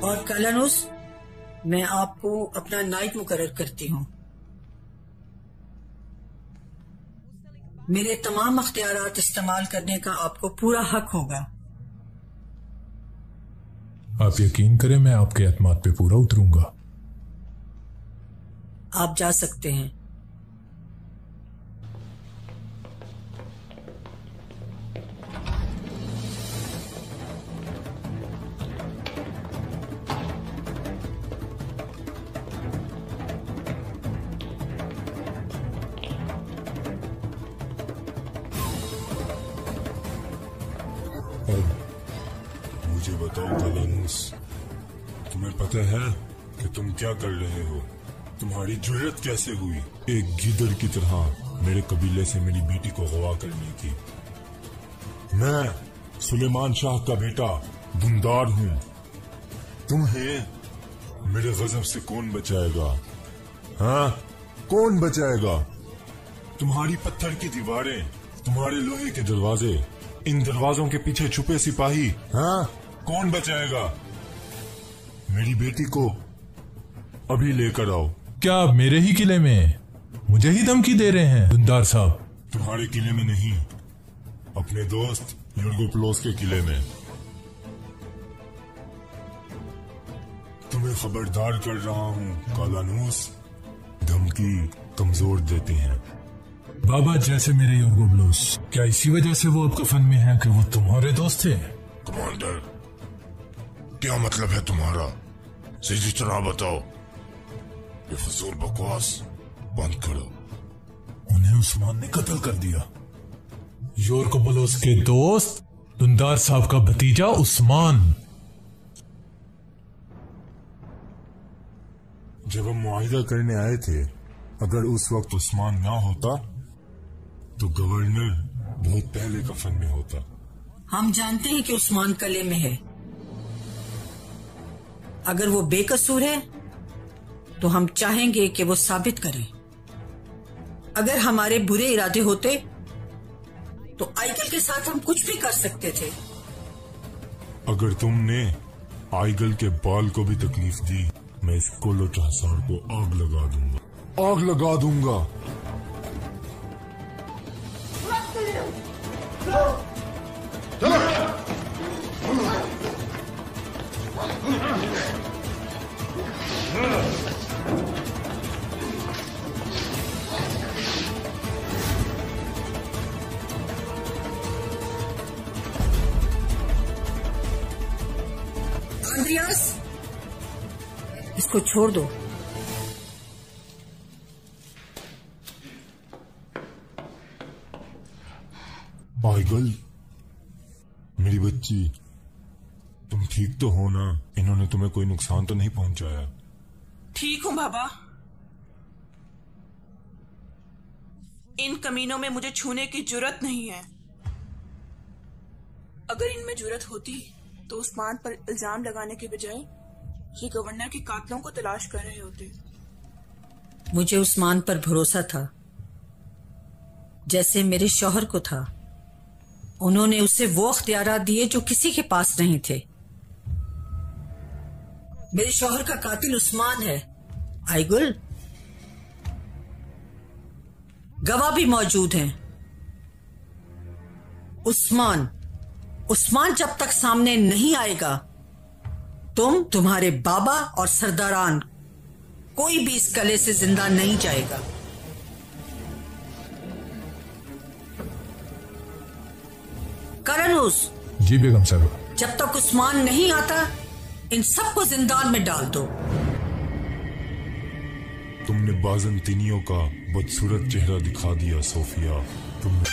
اور کلنوس، میں آپ کو اپنا نائب مقرر کرتی ہوں. میرے تمام اختیارات استعمال کرنے کا آپ کو پورا حق ہوگا. آپ یقین کریں میں آپ کے اعتماد پہ پورا اتروں گا. آپ جا سکتے ہیں. مجھے بتاؤ کلنوس، تمہیں پتہ ہے کہ تم کیا کر رہے ہو؟ تمہاری جرت کیسے ہوئی ایک گیدڑ کی طرح میرے قبیلے سے میری بیٹی کو اغوا کرنے کی؟ میں سلیمان شاہ کا بیٹا دندار ہوں. تمہیں میرے غضب سے کون بچائے گا؟ ہاں، کون بچائے گا؟ تمہاری پتھر کی دیواریں، تمہارے لوہے کے دروازے، ان دروازوں کے پیچھے چھپے سپاہی، ہاں کون بچائے گا؟ میری بیٹی کو ابھی لے کر آؤ. کیا آپ میرے ہی قلعے میں مجھے ہی دھمکی دے رہے ہیں دندار صاحب؟ تمہارے قلعے میں نہیں، اپنے دوست یورگوپلوس کے قلعے میں. تمہیں خبردار کر رہا ہوں کالانوس، دھمکی کمزور دیتے ہیں. بابا جیسے میرے یورگوپلوس، کیا اسی وجہ سے وہ اب کفن میں ہیں کہ وہ تمہارے دوست تھے؟ کمانڈر، کیا مطلب ہے تمہارا؟ سیدھی طرح بتاؤ. یہ فضول بکواس بند کرو. انہیں عثمان نے قتل کر دیا. یورگوپلوس کے دوست دندار صاحب کا بھتیجا عثمان. جب ہم معاہدہ کرنے آئے تھے، اگر اس وقت عثمان نہ ہوتا تو گورنر بہت پہلے کفن میں ہوتا. ہم جانتے ہیں کہ عثمان قلعے میں ہے. اگر وہ بے قصور ہے تو ہم چاہیں گے کہ وہ ثابت کریں. اگر ہمارے برے ارادے ہوتے تو آئیگل کے ساتھ ہم کچھ بھی کر سکتے تھے. اگر تم نے آئیگل کے بال کو بھی تکلیف دی، میں اس کولو چہسار کو آگ لگا دوں گا، آگ لگا دوں گا. اندریاس، اس کو چھوڑ دو. آئیگل، میری بچی، تم ٹھیک تو ہو نا؟ انہوں نے تمہیں کوئی نقصان تو نہیں پہنچایا؟ ٹھیک ہوں بابا. ان کمینوں میں مجھے چھونے کی جرت نہیں ہے. اگر ان میں جرت ہوتی تو عثمان پر الزام لگانے کے بجائے یہ گورنر کے قاتلوں کو تلاش کر رہے ہوتے. مجھے عثمان پر بھروسہ تھا جیسے میرے شوہر کو تھا. انہوں نے اسے وہ اختیارات دیے جو کسی کے پاس نہیں تھے. میرے شوہر کا قاتل عثمان ہے. آئیگل، گواہ بھی موجود ہیں. عثمان جب تک سامنے نہیں آئے گا، تمہارے بابا اور سرداران کوئی بھی اس قلعے سے زندہ نہیں جائے گا. کرنوس، جی بیگم صاحب. جب تک عثمان نہیں آتا ان سب کو زندان میں ڈال دو. تم نے بازنطینیوں کا بدصورت چہرہ دکھا دیا صوفیہ. تم